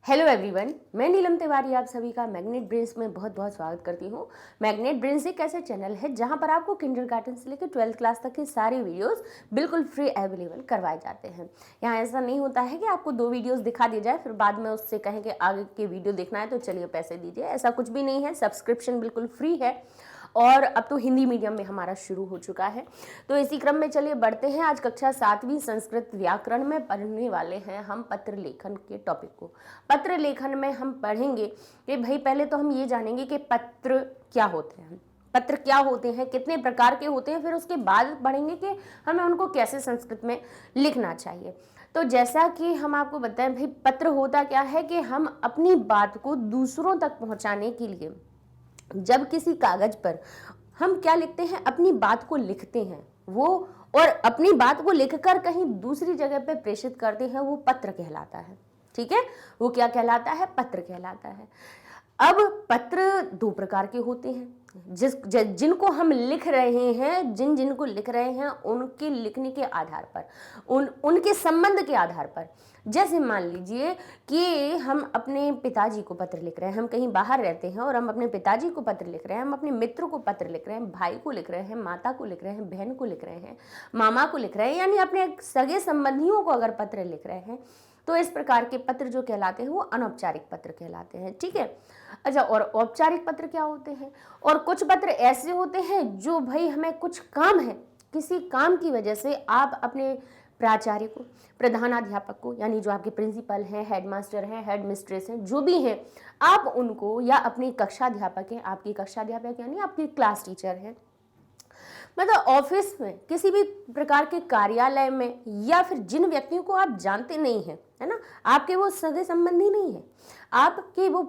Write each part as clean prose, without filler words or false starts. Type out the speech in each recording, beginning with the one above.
Hello everyone, मैं नीलम तिवारी आप सभी का मैग्नेट ब्रेन्स में बहुत बहुत स्वागत करती हूँ। मैग्नेट ब्रेन्स एक ऐसे चैनल है जहाँ पर आपको किंडरगार्टन से लेकर 12th क्लास तक के सारे वीडियोस बिल्कुल फ्री अवेलेबल करवाए जाते हैं। यहाँ ऐसा नहीं होता है कि आपको 2 वीडियोस दिखा दिए जाए फिर बाद में उससे कहें कि आगे के वीडियो देखना है तो चलिए पैसे दीजिए। ऐसा कुछ भी नहीं है, सब्सक्रिप्शन बिल्कुल फ्री है और अब तो हिंदी मीडियम में हमारा शुरू हो चुका है। तो इसी क्रम में चलिए बढ़ते हैं। आज कक्षा 7वीं संस्कृत व्याकरण में पढ़ने वाले हैं हम पत्र लेखन के टॉपिक को। पत्र लेखन में हम पढ़ेंगे कि भाई पहले तो हम ये जानेंगे कि पत्र क्या होते हैं, पत्र क्या होते हैं, कितने प्रकार के होते हैं, फिर उसके बाद पढ़ेंगे कि हमें उनको कैसे संस्कृत में लिखना चाहिए। तो जैसा कि हम आपको बताएं भाई पत्र होता क्या है कि हम अपनी बात को दूसरों तक पहुंचाने के लिए जब किसी कागज पर हम क्या लिखते हैं, अपनी बात को लिखते हैं वो, और अपनी बात को लिखकर कहीं दूसरी जगह पे प्रेषित करते हैं, वो पत्र कहलाता है। ठीक है, वो क्या कहलाता है? पत्र कहलाता है। अब पत्र 2 प्रकार के होते हैं। जिनको हम लिख रहे हैं, जिनको लिख रहे हैं उनके लिखने के आधार पर, उनके संबंध के आधार पर। जैसे मान लीजिए कि हम अपने पिताजी को पत्र लिख रहे हैं, हम कहीं बाहर रहते हैं और हम अपने पिताजी को पत्र लिख रहे हैं, हम अपने मित्र को पत्र लिख रहे हैं, भाई को लिख रहे हैं, माता को लिख रहे हैं, बहन को लिख रहे हैं, मामा को लिख रहे हैं, यानी अपने सगे संबंधियों को अगर पत्र लिख रहे हैं तो इस प्रकार के पत्र जो कहलाते हैं वो अनौपचारिक पत्र कहलाते हैं। ठीक है। अच्छा, और औपचारिक पत्र क्या होते हैं? और कुछ पत्र ऐसे होते हैं जो भाई हमें कुछ काम है, किसी काम की वजह से आप अपने प्राचार्य को, प्रधानाध्यापक को, यानी जो आपके प्रिंसिपल हैं, हेडमास्टर हैं, हेड मिस्ट्रेस हैं, जो भी हैं, आप उनको, या अपनी कक्षाध्यापक हैं, आपकी कक्षाध्यापक यानी आपकी क्लास टीचर हैं, मतलब ऑफिस में, किसी भी प्रकार के कार्यालय में, या फिर जिन व्यक्तियों को आप जानते नहीं हैं, है ना, आपके वो सगे संबंधी नहीं है, आपके वो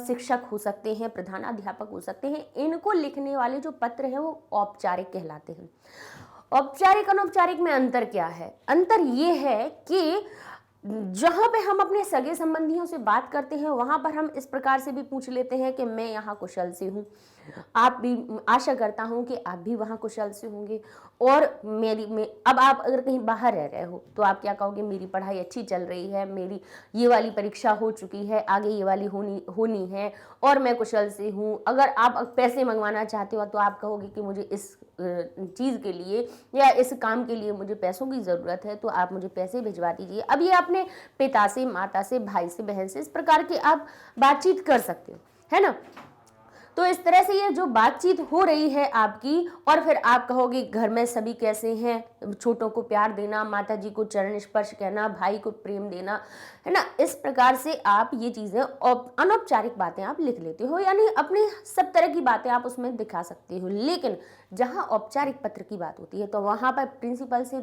शिक्षक हो सकते हैं, प्रधानाध्यापक हो सकते हैं, इनको लिखने वाले जो पत्र हैं वो औपचारिक कहलाते हैं। औपचारिक अनौपचारिक में अंतर क्या है? अंतर ये है कि जहां पे हम अपने सगे संबंधियों से बात करते हैं वहां पर हम इस प्रकार से भी पूछ लेते हैं कि मैं यहाँ कुशल से हूँ, आप भी, आशा करता हूँ कि आप भी वहाँ कुशल से होंगे, और अब आप अगर कहीं बाहर रह रहे हो तो आप क्या कहोगे? मेरी पढ़ाई अच्छी चल रही है, मेरी ये वाली परीक्षा हो चुकी है, आगे ये वाली होनी है, और मैं कुशल से हूँ। अगर आप पैसे मंगवाना चाहते हो तो आप कहोगे कि मुझे इस चीज़ के लिए या इस काम के लिए मुझे पैसों की ज़रूरत है, तो आप मुझे पैसे भिजवा दीजिए। अब ये अपने पिता से, माता से, भाई से, बहन से, इस प्रकार की आप बातचीत कर सकते हो, है ना। तो इस तरह से ये जो बातचीत हो रही है आपकी, और फिर आप कहोगे घर में सभी कैसे हैं, छोटों को प्यार देना, माता जी को चरण स्पर्श कहना, भाई को प्रेम देना, है ना। इस प्रकार से आप ये चीज़ें अनौपचारिक बातें आप लिख लेते हो, यानी अपनी सब तरह की बातें आप उसमें दिखा सकते हो। लेकिन जहाँ औपचारिक पत्र की बात होती है तो वहाँ पर प्रिंसिपल से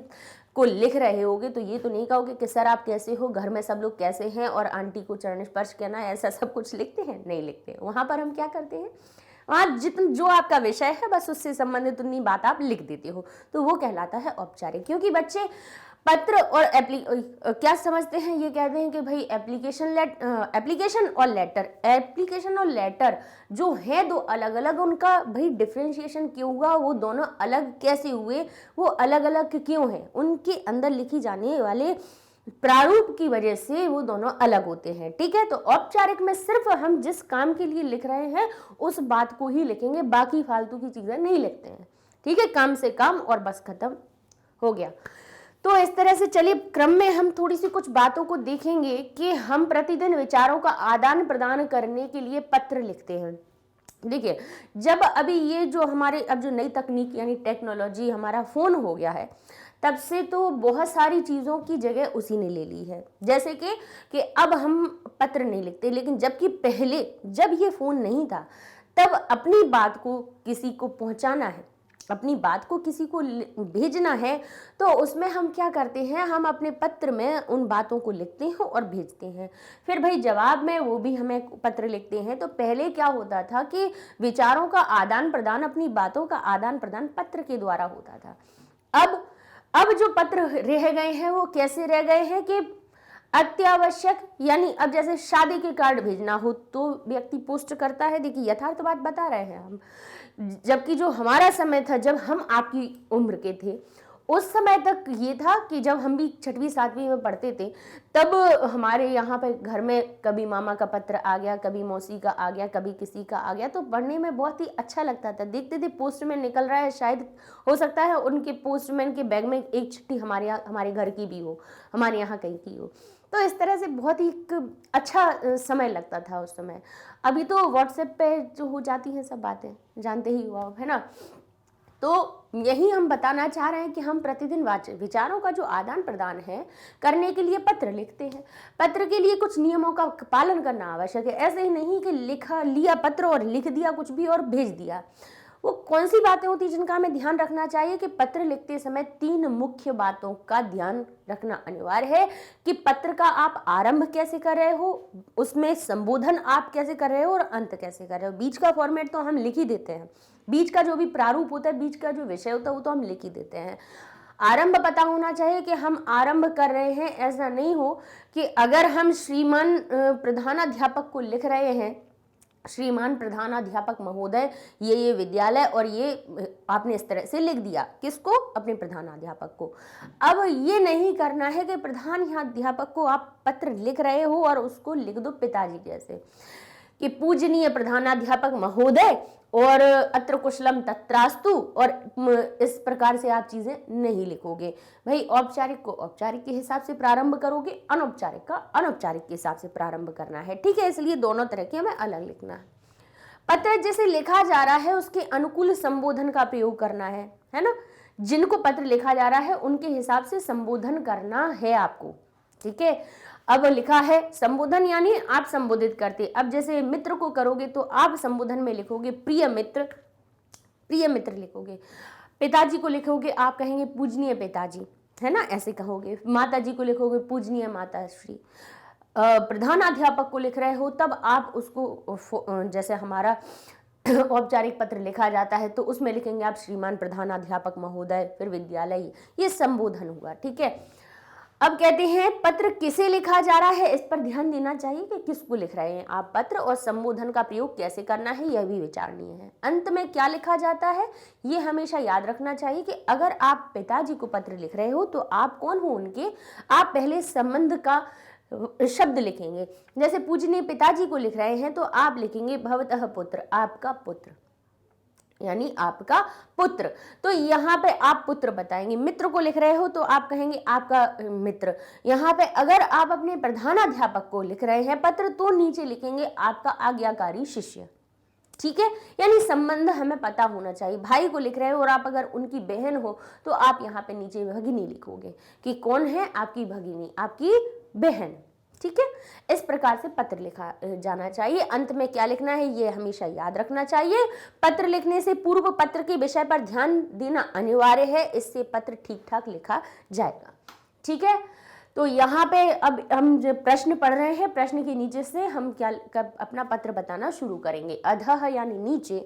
को लिख रहे होगे तो ये तो नहीं कहोगे कि सर आप कैसे हो, घर में सब लोग कैसे हैं, और आंटी को चरण स्पर्श करना, ऐसा सब कुछ लिखते हैं? नहीं लिखते। वहाँ पर हम क्या करते हैं, वहाँ जो आपका विषय है बस उससे संबंधित उतनी बात आप लिख देते हो, तो वो कहलाता है औपचारिक। क्योंकि बच्चे पत्र और क्या समझते हैं, ये कहते हैं कि भाई एप्लीकेशन और लेटर जो है 2 अलग अलग, उनका भाई डिफ्रेंशिएशन क्यों हुआ, वो दोनों अलग कैसे हुए, वो अलग अलग क्यों हैं, उनके अंदर लिखी जाने वाले प्रारूप की वजह से वो दोनों अलग होते हैं। ठीक है। तो औपचारिक में सिर्फ हम जिस काम के लिए लिख रहे हैं उस बात को ही लिखेंगे, बाकी फालतू की चीजें नहीं लिखते हैं। ठीक है, काम से काम और बस खत्म हो गया। तो इस तरह से चलिए क्रम में हम थोड़ी सी कुछ बातों को देखेंगे कि हम प्रतिदिन विचारों का आदान प्रदान करने के लिए पत्र लिखते हैं। देखिए, जब अभी ये जो हमारे अब जो नई तकनीक यानी टेक्नोलॉजी, हमारा फोन हो गया है, तब से तो बहुत सारी चीज़ों की जगह उसी ने ले ली है। जैसे कि अब हम पत्र नहीं लिखते, लेकिन जबकि पहले जब ये फ़ोन नहीं था तब अपनी बात को किसी को पहुंचाना है, अपनी बात को किसी को भेजना है, तो उसमें हम क्या करते हैं, हम अपने पत्र में उन बातों को लिखते हैं और भेजते हैं। फिर भाई जवाब में वो भी हमें पत्र लिखते हैं। तो पहले क्या होता था कि विचारों का आदान प्रदान, अपनी बातों का आदान प्रदान पत्र के द्वारा होता था। अब जो पत्र रह गए हैं वो कैसे रह गए हैं कि अत्यावश्यक, यानी अब जैसे शादी के कार्ड भेजना हो तो व्यक्ति पोस्ट करता है। देखिए, यथार्थ बात बता रहे हैं हम, जबकि जो हमारा समय था, जब हम आपकी उम्र के थे, उस समय तक ये था कि जब हम भी 6वीं 7वीं में पढ़ते थे, तब हमारे यहाँ पे घर में कभी मामा का पत्र आ गया, कभी मौसी का आ गया, कभी किसी का आ गया, तो पढ़ने में बहुत ही अच्छा लगता था। देखते थे पोस्टमैन निकल रहा है, शायद हो सकता है उनके पोस्टमैन के बैग में एक चिट्ठी हमारे घर की भी हो, हमारे यहाँ कहीं की हो। तो इस तरह से बहुत ही एक अच्छा समय लगता था उस समय। अभी तो व्हाट्सएप पे जो हो जाती हैं सब बातें, जानते ही हो आप, है ना। तो यही हम बताना चाह रहे हैं कि हम प्रतिदिन विचारों का जो आदान प्रदान है करने के लिए पत्र लिखते हैं। पत्र के लिए कुछ नियमों का पालन करना आवश्यक है। ऐसे ही नहीं कि लिखा लिया पत्र और लिख दिया कुछ भी और भेज दिया। वो कौन सी बातें होती जिनका हमें ध्यान रखना चाहिए कि पत्र लिखते समय 3 मुख्य बातों का ध्यान रखना अनिवार्य है कि पत्र का आप आरंभ कैसे कर रहे हो, उसमें संबोधन आप कैसे कर रहे हो और अंत कैसे कर रहे हो। बीच का फॉर्मेट तो हम लिख ही देते हैं, बीच का जो भी प्रारूप होता है, बीच का जो विषय होता है वो तो हम लिख ही देते हैं। आरंभ पता होना चाहिए कि हम आरंभ कर रहे हैं। ऐसा नहीं हो कि अगर हम श्रीमान प्रधानाध्यापक को लिख रहे हैं, श्रीमान प्रधानाध्यापक महोदय ये विद्यालय, और ये आपने इस तरह से लिख दिया, किसको, अपने प्रधानाध्यापक को। अब ये नहीं करना है कि प्रधानाध्यापक को आप पत्र लिख रहे हो और उसको लिख दो पिताजी जैसे कि पूजनीय प्रधानाध्यापक महोदय और अत्र कुशलम तत्रास्तु, और इस प्रकार से आप चीजें नहीं लिखोगे। भाई औपचारिक को औपचारिक के हिसाब से प्रारंभ करोगे, अनौपचारिक का अनौपचारिक के हिसाब से प्रारंभ करना है, ठीक है। इसलिए दोनों तरह के हमें अलग लिखना है। पत्र जैसे लिखा जा रहा है उसके अनुकूल संबोधन का प्रयोग करना है ना। जिनको पत्र लिखा जा रहा है उनके हिसाब से संबोधन करना है आपको, ठीक है। अब लिखा है संबोधन यानी आप संबोधित करते। अब जैसे मित्र को करोगे तो आप संबोधन में लिखोगे प्रिय मित्र, प्रिय मित्र लिखोगे। पिताजी को लिखोगे आप कहेंगे पूजनीय पिताजी, है ना, ऐसे कहोगे। माता जी को लिखोगे पूजनीय माता श्री। प्रधानाध्यापक को लिख रहे हो तब आप उसको जैसे हमारा औपचारिक पत्र लिखा जाता है तो उसमें लिखेंगे आप श्रीमान प्रधानाध्यापक महोदय, फिर विद्यालय, ये संबोधन हुआ, ठीक है। अब कहते हैं पत्र किसे लिखा जा रहा है, इस पर ध्यान देना चाहिए कि किसको लिख रहे हैं आप पत्र, और संबोधन का प्रयोग कैसे करना है यह भी विचारणीय है। अंत में क्या लिखा जाता है ये हमेशा याद रखना चाहिए कि अगर आप पिताजी को पत्र लिख रहे हो तो आप कौन हो उनके, आप पहले संबंध का शब्द लिखेंगे। जैसे पूजनीय पिताजी को लिख रहे हैं तो आप लिखेंगे भवतः पुत्र, आपका पुत्र, यानी आपका पुत्र। तो यहाँ पे आप पुत्र बताएंगे। मित्र को लिख रहे हो तो आप कहेंगे आपका मित्र। यहाँ पे अगर आप अपने प्रधानाध्यापक को लिख रहे हैं पत्र तो नीचे लिखेंगे आपका आज्ञाकारी शिष्य, ठीक है। यानी संबंध हमें पता होना चाहिए। भाई को लिख रहे हो और आप अगर उनकी बहन हो तो आप यहाँ पे नीचे भगिनी लिखोगे कि कौन है आपकी भगिनी, आपकी बहन, ठीक है। इस प्रकार से पत्र लिखा जाना चाहिए। अंत में क्या लिखना है ये हमेशा याद रखना चाहिए। पत्र लिखने से पूर्व पत्र के विषय पर ध्यान देना अनिवार्य है, इससे पत्र ठीक ठाक लिखा जाएगा, ठीक है। तो यहाँ पे अब हम जो प्रश्न पढ़ रहे हैं, प्रश्न के नीचे से हम क्या अपना पत्र बताना शुरू करेंगे। अधः यानी नीचे,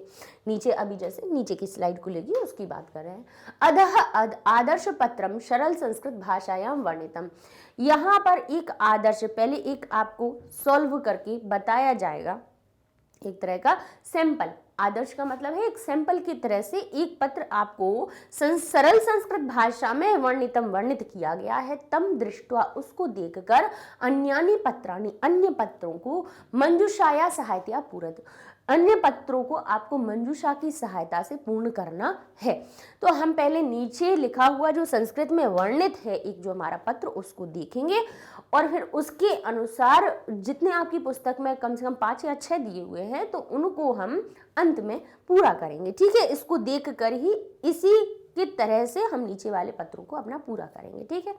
नीचे अभी जैसे नीचे की स्लाइड खुलेगी उसकी बात कर रहे हैं। अधः आदर्श पत्रम सरल संस्कृत भाषायाम वर्णितम। यहाँ पर एक आदर्श, पहले एक आपको सॉल्व करके बताया जाएगा, एक तरह का सैंपल। आदर्श का मतलब है एक सैंपल की तरह से एक पत्र आपको सरल संस्कृत भाषा में वर्णित किया गया है। तम दृष्टवा, उसको देखकर अन्यानि पत्राणि, अन्य पत्रों को मंजूषाया सहायतया पूरत, अन्य पत्रों को आपको मंजूषा की सहायता से पूर्ण करना है। तो हम पहले नीचे लिखा हुआ जो संस्कृत में वर्णित है एक जो हमारा पत्र उसको देखेंगे और फिर उसके अनुसार जितने आपकी पुस्तक में कम से कम 5 या 6 दिए हुए हैं तो उनको हम अंत में पूरा करेंगे, ठीक है। इसको देख कर ही इसी की तरह से हम नीचे वाले पत्रों को अपना पूरा करेंगे, ठीक है।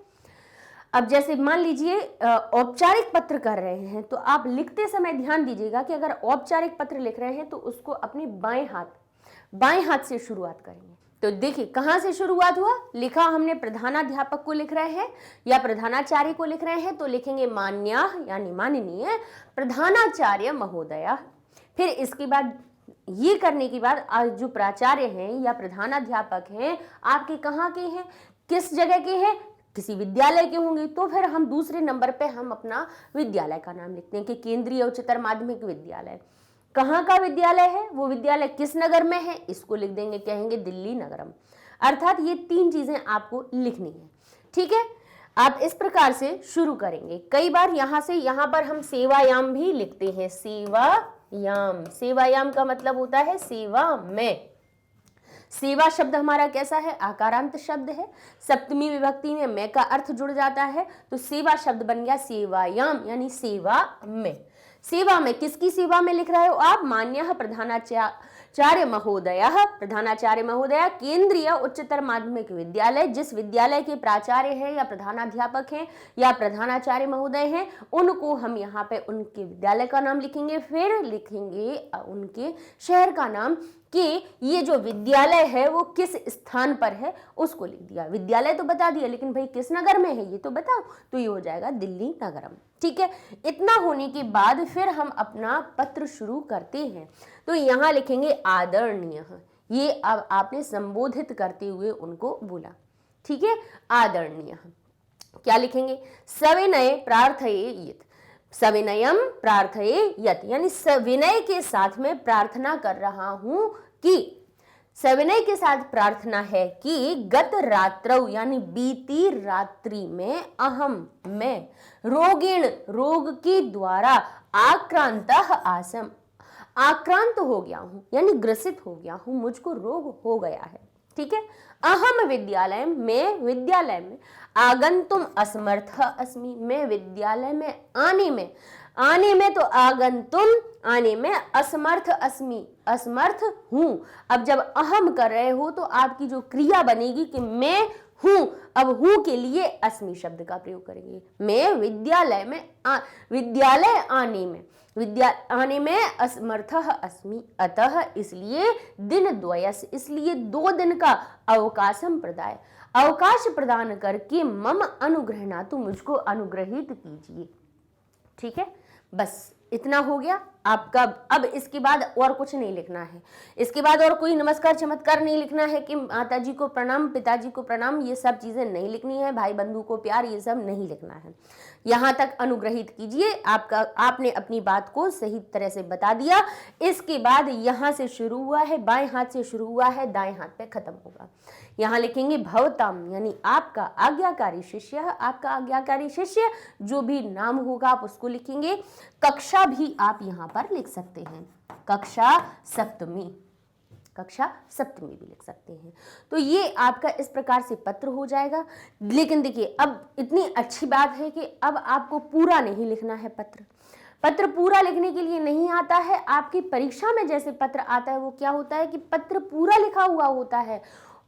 अब जैसे मान लीजिए औपचारिक पत्र कर रहे हैं तो आप लिखते समय ध्यान दीजिएगा कि अगर औपचारिक पत्र लिख रहे हैं तो उसको अपने बाएं हाथ से शुरुआत करेंगे। तो देखिए कहाँ से शुरुआत हुआ, लिखा हमने प्रधानाध्यापक को लिख रहे हैं या प्रधानाचार्य को लिख रहे हैं तो लिखेंगे मान्याः यानी माननीय प्रधानाचार्य महोदया। फिर इसके बाद ये करने के बाद जो प्राचार्य हैं या प्रधानाध्यापक हैं आपके कहाँ के हैं, किस जगह के हैं, किसी विद्यालय के होंगे तो फिर हम दूसरे नंबर पे हम अपना विद्यालय का नाम लिखते हैं कि केंद्रीय उच्चतर माध्यमिक विद्यालय। कहाँ का विद्यालय है, वो विद्यालय किस नगर में है, इसको लिख देंगे, कहेंगे दिल्ली नगरम। अर्थात ये 3 चीजें आपको लिखनी है। ठीक है, आप इस प्रकार से शुरू करेंगे। कई बार यहां से यहां पर हम सेवायाम भी लिखते हैं, सेवायाम। सेवायाम का मतलब होता है सेवा में। सेवा शब्द हमारा कैसा है, आकारांत शब्द है, सप्तमी विभक्ति में मैं का अर्थ जुड़ जाता है, तो सेवा शब्द बन गया सेवायाम, यानी सेवा में। सेवा में किसकी सेवा में लिख रहे हो आप, मान्यः प्रधानाचार्य महोदयः, प्रधानाचार्य महोदय केंद्रीय उच्चतर माध्यमिक विद्यालय, जिस विद्यालय के प्राचार्य हैं या प्रधानाध्यापक हैं या प्रधानाचार्य महोदय हैं, उनको हम यहाँ पे उनके विद्यालय का नाम लिखेंगे, फिर लिखेंगे उनके शहर का नाम, कि ये जो विद्यालय है वो किस स्थान पर है उसको लिख दिया। विद्यालय तो बता दिया, लेकिन भाई किस नगर में है ये तो बताओ, तो ये हो जाएगा दिल्ली नगरम। ठीक है, इतना होने के बाद फिर हम अपना पत्र शुरू करते हैं। तो यहाँ लिखेंगे आदरणीय, ये अब आपने संबोधित करते हुए उनको बोला। ठीक है, आदरणीय। क्या लिखेंगे, सविनय प्रार्थयेत, सविनयम प्रार्थये यत, यानी सविनय के साथ में प्रार्थना कर रहा हूं कि, सविनय के साथ प्रार्थना है कि गत रात्रौ, यानी बीती रात्रि में, अहम मैं, रोगिण रोग के द्वारा, आक्रांतः आसम, आक्रांत हो गया हूं, यानी ग्रसित हो गया हूं, मुझको रोग हो गया है। ठीक है, अहम विद्यालय में, विद्यालय में, आगंतुम असमर्थ अस्मि, मैं विद्यालय में आने में तो आगंतुम, आने में असमर्थ अस्मि, असमर्थ हूं। अब जब अहम कर रहे हो तो आपकी जो क्रिया बनेगी कि मैं हूं, अब हूं के लिए अस्मि शब्द का प्रयोग करेंगे। मैं विद्यालय में विद्यालय आने में असमर्थः अस्मि, अतः इसलिए दिन द्वयस्, इसलिए 2 दिन का अवकाशम प्रदाय, अवकाश प्रदान करके मम अनुग्रहणातु, मुझको अनुग्रहित कीजिए। ठीक है, बस इतना हो गया आपका। अब इसके बाद और कुछ नहीं लिखना है, इसके बाद और कोई नमस्कार चमत्कार नहीं लिखना है कि माताजी को प्रणाम, पिताजी को प्रणाम, ये सब चीजें नहीं लिखनी है, भाई बंधु को प्यार, ये सब नहीं लिखना है। यहाँ तक अनुग्रहित कीजिए, आपने अपनी बात को सही तरह से बता दिया। इसके बाद यहाँ से शुरू हुआ है, बाएं हाथ से शुरू हुआ है, दाएं हाथ पे खत्म होगा। यहाँ लिखेंगे भवताम, यानी आपका आज्ञाकारी शिष्य, आपका आज्ञाकारी शिष्य जो भी नाम होगा आप उसको लिखेंगे। कक्षा भी आप यहाँ पर लिख सकते हैं, कक्षा सप्तमी, कक्षा सप्तमी भी लिख सकते हैं। तो ये आपका इस प्रकार से पत्र हो जाएगा। लेकिन देखिए, अब इतनी अच्छी बात है कि अब आपको पूरा नहीं लिखना है पत्र। पत्र पूरा लिखने के लिए नहीं आता है। आपकी परीक्षा में जैसे पत्र आता है वो क्या होता है कि पत्र पूरा लिखा हुआ होता है,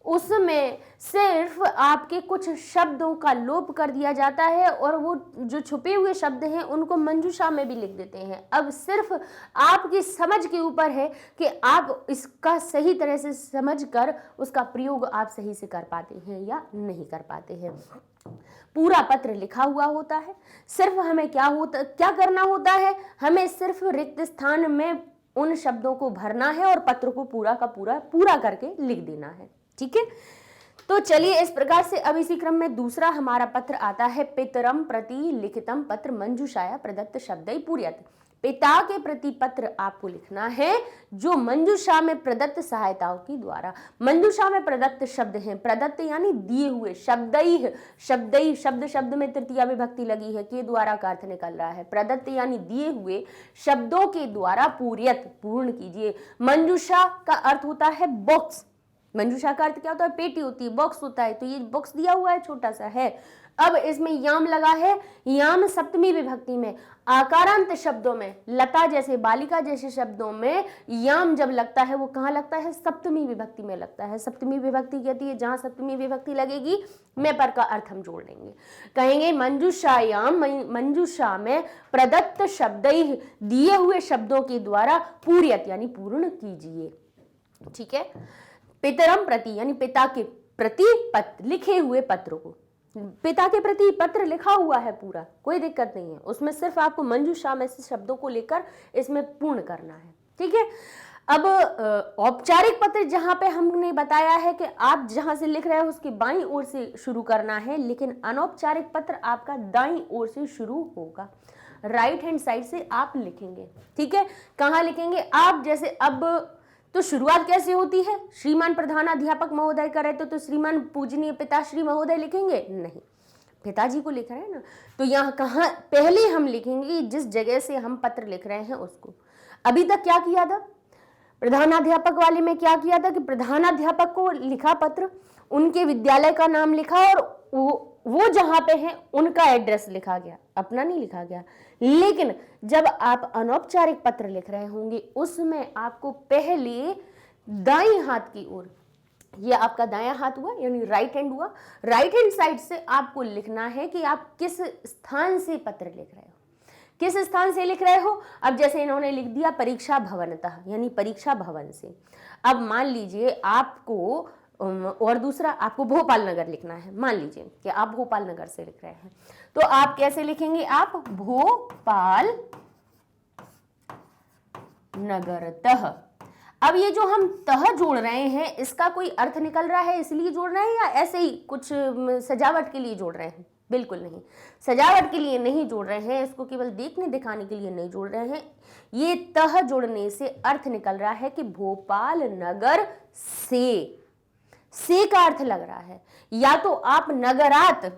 उसमें सिर्फ आपके कुछ शब्दों का लोप कर दिया जाता है और वो जो छुपे हुए शब्द हैं उनको मंजूषा में भी लिख देते हैं। अब सिर्फ आपकी समझ के ऊपर है कि आप इसका सही तरह से समझकर उसका प्रयोग आप सही से कर पाते हैं या नहीं कर पाते हैं। पूरा पत्र लिखा हुआ होता है, सिर्फ हमें क्या करना होता है, हमें सिर्फ रिक्त स्थान में उन शब्दों को भरना है और पत्र को पूरा का पूरा करके लिख देना है। ठीक है, तो चलिए इस प्रकार से अब इसी क्रम में दूसरा हमारा पत्र आता है। पितरम प्रति लिखितम पत्र मंजूषाया प्रदत्त शब्दै पूर्यत, पिता के प्रति पत्र आपको लिखना है जो मंजूषा में प्रदत्त सहायताओं की द्वारा। मंजूषा में प्रदत्त शब्द हैं, प्रदत्त यानी दिए हुए, शब्द शब्द में तृतीया विभक्ति लगी है, के द्वारा का अर्थ निकल रहा है। प्रदत्त यानी दिए हुए शब्दों के द्वारा पूर्यत, पूर्ण कीजिए। मंजूषा का अर्थ होता है बॉक्स, मंजूषा का अर्थ क्या होता है, पेटी होती है, बॉक्स होता है, तो ये बॉक्स दिया हुआ है, छोटा सा है। अब इसमें याम लगा है, याम सप्तमी विभक्ति में, आकारांत शब्दों में, लता जैसे, बालिका जैसे शब्दों में याम जब लगता है वो कहाँ लगता है, सप्तमी विभक्ति में लगता है। सप्तमी विभक्ति कहती है जहां सप्तमी विभक्ति लगेगी में पर का अर्थ हम जोड़ लेंगे, कहेंगे मंजूषायाम, मंजूषा में प्रदत्त शब्द, दिए हुए शब्दों के द्वारा पूर्यत यानी पूर्ण कीजिए। ठीक है, पितरम प्रति यानी पिता के प्रति पत्र, लिखे हुए पत्र को, पिता के प्रति पत्र लिखा हुआ है पूरा, कोई दिक्कत नहीं है, उसमें सिर्फ आपको मंजूषा में से शब्दों को लेकर इसमें पूर्ण करना है। ठीक है, अब औपचारिक पत्र जहां पे हमने बताया है कि आप जहां से लिख रहे हो उसकी बाईं ओर से शुरू करना है, लेकिन अनौपचारिक पत्र आपका दाईं ओर से शुरू होगा, राइट हैंड साइड से आप लिखेंगे। ठीक है, कहाँ लिखेंगे आप, जैसे अब तो शुरुआत कैसे होती है? श्रीमान प्रधानाध्यापक महोदय करे तो श्रीमान पूजनीय पिताश्री महोदय लिखेंगे? नहीं, पिताजी को लिख रहे हैं ना। तो यहाँ कहाँ पहले हम लिखेंगे जिस जगह से हम पत्र लिख रहे हैं उसको। अभी तक क्या किया था? प्रधानाध्यापक वाले में क्या किया था कि प्रधानाध्यापक को लिखा पत्र, उनके विद्यालय का नाम लिखा और वो जहां पे है उनका एड्रेस लिखा गया, अपना नहीं लिखा गया। लेकिन जब आप अनौपचारिक पत्र लिख रहे होंगे उसमें आपको पहले दाईं हाथ की ओर, ये आपका दायां हाथ हुआ यानी राइट हैंड हुआ, राइट हैंड साइड से आपको लिखना है कि आप किस स्थान से पत्र लिख रहे हो, किस स्थान से लिख रहे हो। अब जैसे इन्होंने लिख दिया परीक्षा भवनतः, यानी परीक्षा भवन से। अब मान लीजिए आपको और दूसरा आपको भोपाल नगर लिखना है, मान लीजिए कि आप भोपाल नगर से लिख रहे हैं, तो आप कैसे लिखेंगे? आप भोपाल नगरतः। अब ये जो हम तह जोड़ रहे हैं इसका कोई अर्थ निकल रहा है इसलिए जोड़ रहे हैं या ऐसे ही कुछ सजावट के लिए जोड़ रहे हैं? बिल्कुल नहीं, सजावट के लिए नहीं जोड़ रहे हैं, इसको केवल देखने दिखाने के लिए नहीं जोड़ रहे हैं। ये तह जोड़ने से अर्थ निकल रहा है कि भोपाल नगर से का अर्थ लग रहा है। या तो आप नगरात,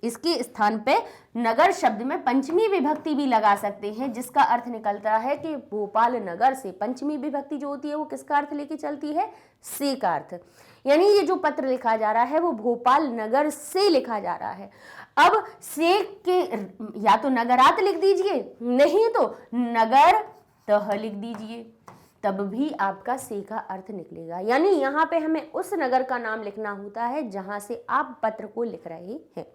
इसके स्थान पे नगर शब्द में पंचमी विभक्ति भी लगा सकते हैं जिसका अर्थ निकलता है कि भोपाल नगर से। पंचमी विभक्ति जो होती है वो किसका अर्थ लेके चलती है? से का अर्थ। यानी ये जो पत्र लिखा जा रहा है वो भोपाल नगर से लिखा जा रहा है। अब से के या तो नगरात लिख दीजिए, नहीं तो नगर तह लिख दीजिए, तब भी आपका से का अर्थ निकलेगा। यानी यहाँ पे हमें उस नगर का नाम लिखना होता है जहां से आप पत्र को लिख रहे हैं।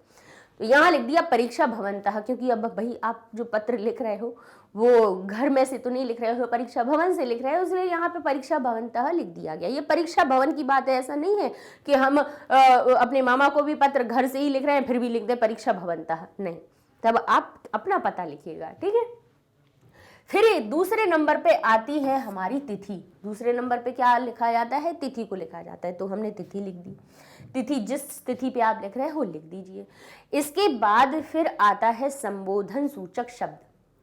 तो यहाँ लिख दिया परीक्षा भवनतः, क्योंकि अब भाई आप जो पत्र लिख रहे हो वो घर में से तो नहीं लिख रहे हो, परीक्षा भवन से लिख रहे हो, इसलिए यहाँ पे परीक्षा भवनतः लिख दिया गया। ये परीक्षा भवन की बात है, ऐसा नहीं है कि हम अपने मामा को भी पत्र घर से ही लिख रहे हैं फिर भी लिख दे परीक्षा भवनतः, नहीं, तब आप अपना पता लिखिएगा, ठीक है। फिर दूसरे नंबर पे आती है हमारी तिथि। दूसरे नंबर पे क्या लिखा जाता है? तिथि को लिखा जाता है, तो हमने तिथि लिख दी। तिथि जिस तिथि पे आप लिख रहे हो लिख दीजिए। इसके बाद फिर आता है संबोधन सूचक शब्द।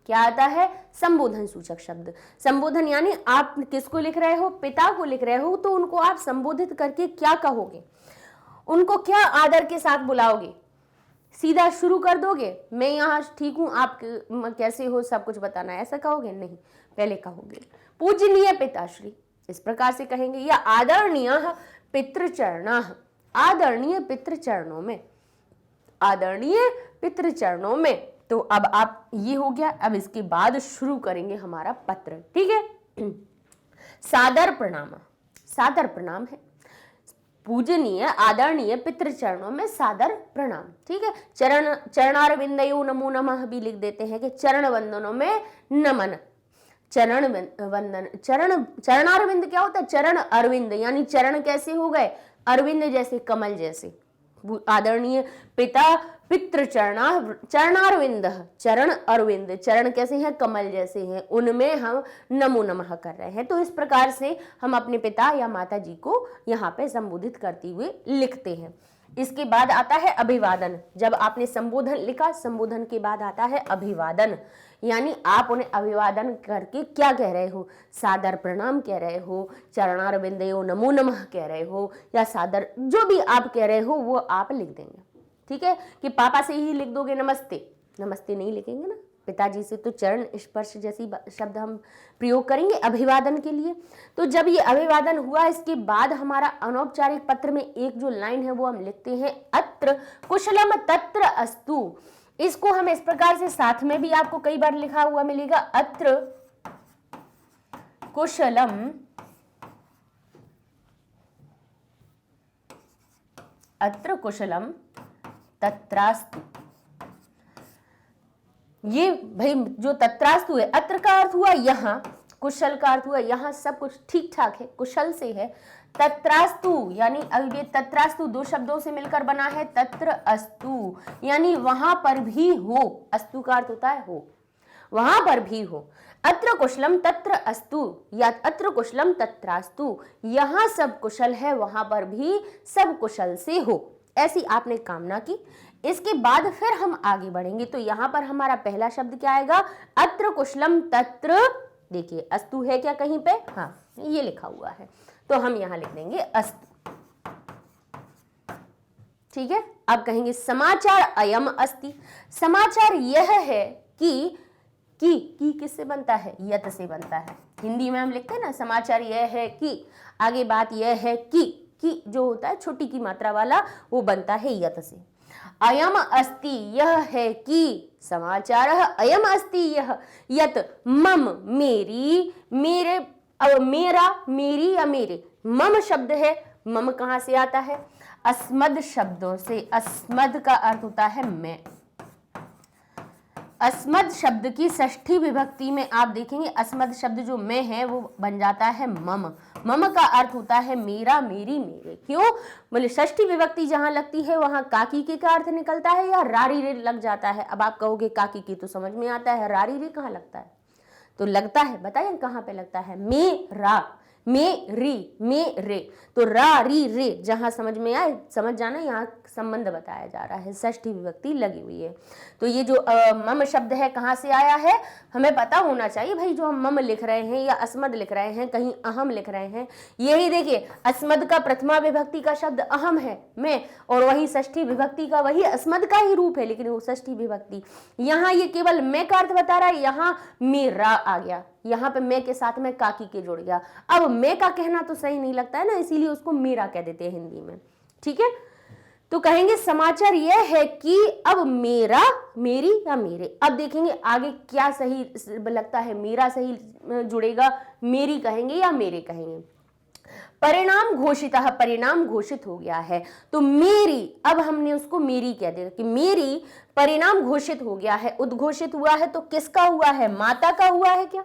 क्या आता है? संबोधन सूचक शब्द। संबोधन यानी आप किसको लिख रहे हो? पिता को लिख रहे हो, तो उनको आप संबोधित करके क्या कहोगे? उनको क्या आदर के साथ बुलाओगे? सीधा शुरू कर दोगे, मैं यहाँ ठीक हूँ, आप कैसे हो, सब कुछ बताना है, ऐसा कहोगे? नहीं, पहले कहोगे पूजनीय पिताश्री, इस प्रकार से कहेंगे, या आदरणीय पितृचरणाः, आदरणीय पितृचरणों में, आदरणीय पितृचरणों में। तो अब आप ये हो गया। अब इसके बाद शुरू करेंगे हमारा पत्र, ठीक है। सादर प्रणाम, सादर प्रणाम है, पूजनीय आदरणीय पितृचरणों में सादर प्रणाम, ठीक है। चरणारविंदयो नमो नमः भी लिख देते हैं कि चरण वंदनों में नमन। चरण वंदन, चरणारविंद क्या होता है? चरण अरविंद, यानी चरण कैसे हो गए? अरविंद जैसे, कमल जैसे। आदरणीय पिता चरणारविंद, चरण अरविंद, चरण कैसे हैं? कमल जैसे हैं, उनमें हम नमो नमः कर रहे हैं। तो इस प्रकार से हम अपने पिता या माता जी को यहाँ पे संबोधित करते हुए लिखते हैं। इसके बाद आता है अभिवादन। जब आपने संबोधन लिखा, संबोधन के बाद आता है अभिवादन, यानी आप उन्हें अभिवादन करके क्या कह रहे हो? सादर प्रणाम कह रहे हो, चरणारविंदयो नमो नमः कह रहे हो, या सादर जो भी आप कह रहे हो वो आप लिख देंगे, ठीक है। कि पापा से ही लिख दोगे नमस्ते, नमस्ते नहीं लिखेंगे ना, पिताजी से तो चरण स्पर्श जैसी शब्द हम प्रयोग करेंगे अभिवादन के लिए। तो जब ये अभिवादन हुआ, इसके बाद हमारा अनौपचारिक पत्र में एक जो लाइन है वो हम लिखते हैं, अत्र कुशलम तत्र अस्तु। इसको हम इस प्रकार से साथ में भी आपको कई बार लिखा हुआ मिलेगा, अत्र कुशलम, अत्र कुशलम तत्रास्तु। ये भाई जो तत्रास्तु है, अत्र का अर्थ हुआ यहाँ, कुशल का अर्थ हुआ यहाँ सब कुछ ठीक ठाक है, कुशल से है। तत्रास्तु यानी अब ये तत्रास्तु दो शब्दों से मिलकर बना है, तत्र अस्तु यानी वहां पर भी हो। अस्तु का अर्थ होता है हो, वहां पर भी हो। अत्र कुशलम तत्र अस्तु या अत्र कुशलम तत्रास्तु, यहाँ सब कुशल है, वहां पर भी सब कुशल से हो, ऐसी आपने कामना की। इसके बाद फिर हम आगे बढ़ेंगे। तो यहाँ पर हमारा पहला शब्द क्या आएगा? अत्र कुशलम तत्र, देखिए अस्तु है क्या कहीं पे? हाँ, हैं, ये लिखा हुआ है, तो हम यहां लिख देंगे अस्ति। ठीक है, अब कहेंगे समाचार अयम अस्ति। समाचार यह है कि किससे बनता है, यत से बनता है। हिंदी में हम लिखते हैं ना समाचार यह है कि, आगे बात यह है कि जो होता है छोटी की मात्रा वाला वो बनता है यत से। अयम अस्ति यह है कि, समाचार अयम अस्ति यह, यत मम मेरी, मेरे, अब मेरा, मेरी या मेरे, मम शब्द है, मम कहां से आता है, अस्मद शब्दों से। अस्मद का अर्थ होता है मैं। अस्मद शब्द की षष्ठी विभक्ति में आप देखेंगे अस्मद शब्द जो मैं है वो बन जाता है मम। मम का अर्थ होता है मेरा, मेरी, मेरे। क्यों, बोले षष्ठी विभक्ति जहां लगती है वहां काकी के का अर्थ निकलता है या रारी रे लग जाता है। अब आप कहोगे काकी की तो समझ में आता है, रारी रे कहाँ लगता है, तो लगता है, बताइए कहां पे लगता है, मेरा, मेरी, मेरे, तो रा री रे जहां समझ में आए समझ जाना, यहाँ संबंध बताया जा रहा है, षष्ठी विभक्ति लगी हुई है। तो ये जो मम शब्द है कहाँ से आया है, हमें पता होना चाहिए भाई। जो हम मम लिख रहे हैं या अस्मद लिख रहे हैं, कहीं अहम लिख रहे हैं, यही देखिए अस्मद का प्रथमा विभक्ति का शब्द अहम है मैं, और वही षष्ठी विभक्ति का वही अस्मद का ही रूप है, लेकिन वो षष्ठी विभक्ति। यहाँ ये केवल मैं का अर्थ बता रहा है, यहाँ मेरा आ गया, यहाँ पे मैं के साथ में काकी के जुड़ गया। अब मैं का कहना तो सही नहीं लगता है ना, इसीलिए उसको मेरा कह देते हैं हिंदी में। ठीक है, तो कहेंगे समाचार यह है कि, अब मेरा, मेरी या मेरे। अब देखेंगे आगे क्या सही लगता है, मेरा सही जुड़ेगा, मेरी कहेंगे या मेरे कहेंगे। परिणाम घोषित, परिणाम घोषित हो गया है तो मेरी, अब हमने उसको मेरी कह दिया कि मेरी परिणाम घोषित हो गया है। उद्घोषित हुआ है तो किसका हुआ है, माता का हुआ है क्या।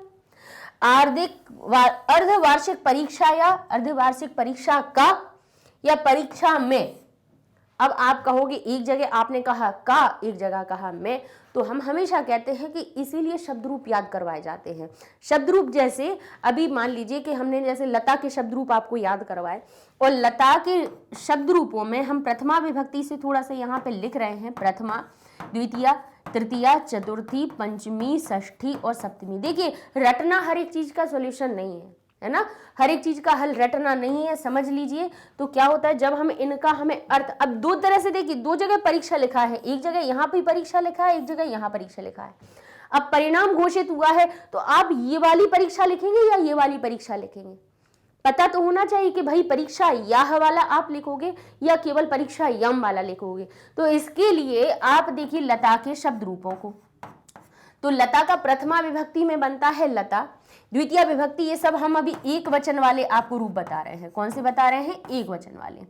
अर्धवार्षिक परीक्षा या अर्धवार्षिक परीक्षा का या परीक्षा में। अब आप कहोगे एक जगह आपने कहा का, एक जगह कहा मैं, तो हम हमेशा कहते हैं कि इसीलिए शब्द रूप याद करवाए जाते हैं। शब्द रूप जैसे अभी मान लीजिए कि हमने जैसे लता के शब्द रूप आपको याद करवाए, और लता के शब्द रूपों में हम प्रथमा विभक्ति से थोड़ा सा यहाँ पे लिख रहे हैं, प्रथमा, द्वितीया, तृतीया, चतुर्थी, पंचमी, षष्ठी और सप्तमी। देखिए रटना हर एक चीज का सॉल्यूशन नहीं है ना, हर एक चीज का हल रटना नहीं है, समझ लीजिए। तो क्या होता है जब हम इनका हमें अर्थ, अब दो तरह से देखिए, दो जगह परीक्षा लिखा है, एक जगह यहाँ पे परीक्षा लिखा है, एक जगह यहाँ परीक्षा लिखा है। अब परिणाम घोषित हुआ है तो आप ये वाली परीक्षा लिखेंगे या ये वाली परीक्षा लिखेंगे, पता तो होना चाहिए कि भाई परीक्षा याह वाला आप लिखोगे या केवल परीक्षा यम वाला लिखोगे। तो इसके लिए आप देखिए लता के शब्द रूपों को, तो लता का प्रथमा विभक्ति में बनता है लता, द्वितीय विभक्ति, ये सब हम अभी एक वचन वाले आपको रूप बता रहे हैं। कौन से बता रहे हैं, एक वचन वाले।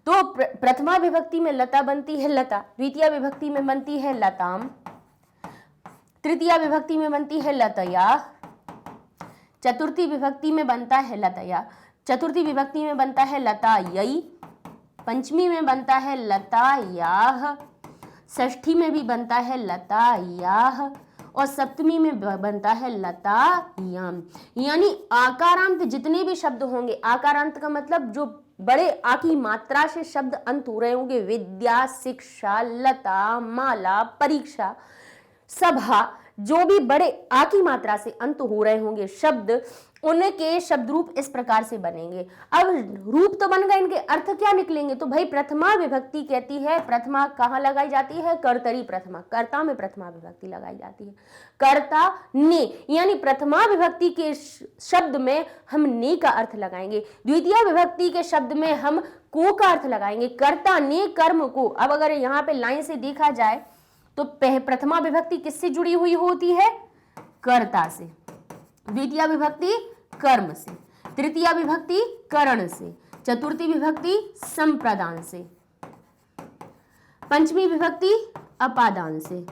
तो प्रथमा विभक्ति में लता बनती है लता, द्वितीय विभक्ति में बनती है लताम, तृतीय विभक्ति में बनती है लतया, चतुर्थी विभक्ति में बनता है लतया, चतुर्थी विभक्ति में बनता है लतायई, पंचमी में बनता है लतायाह, षष्ठी में भी बनता है लतायाह, और सप्तमी में बनता है लतायाम। यानी आकारांत जितने भी शब्द होंगे, आकारांत का मतलब जो बड़े आ की मात्रा से शब्द अंत हो रहे होंगे, विद्या, शिक्षा, लता, माला, परीक्षा, सभा, जो भी बड़े आ की मात्रा से अंत हो रहे होंगे शब्द, उनके शब्द रूप इस प्रकार से बनेंगे। अब रूप तो बन गए, इनके अर्थ क्या निकलेंगे, तो भाई प्रथमा विभक्ति कहती है, प्रथमा कहाँ लगाई जाती है, कर्तरी प्रथमा, कर्ता में प्रथमा विभक्ति लगाई जाती है, कर्ता ने, यानी प्रथमा विभक्ति के शब्द में हम ने का अर्थ लगाएंगे, द्वितीय विभक्ति के शब्द में हम को का अर्थ लगाएंगे, कर्ता ने कर्म को। अब अगर यहाँ पे लाइन से देखा जाए तो प्रथमा विभक्ति किससे जुड़ी हुई होती है, कर्ता से, द्वितीय विभक्ति कर्म से, तृतीय विभक्ति करण से, चतुर्थी विभक्ति संप्रदान से, पंचमी विभक्ति अपादान से,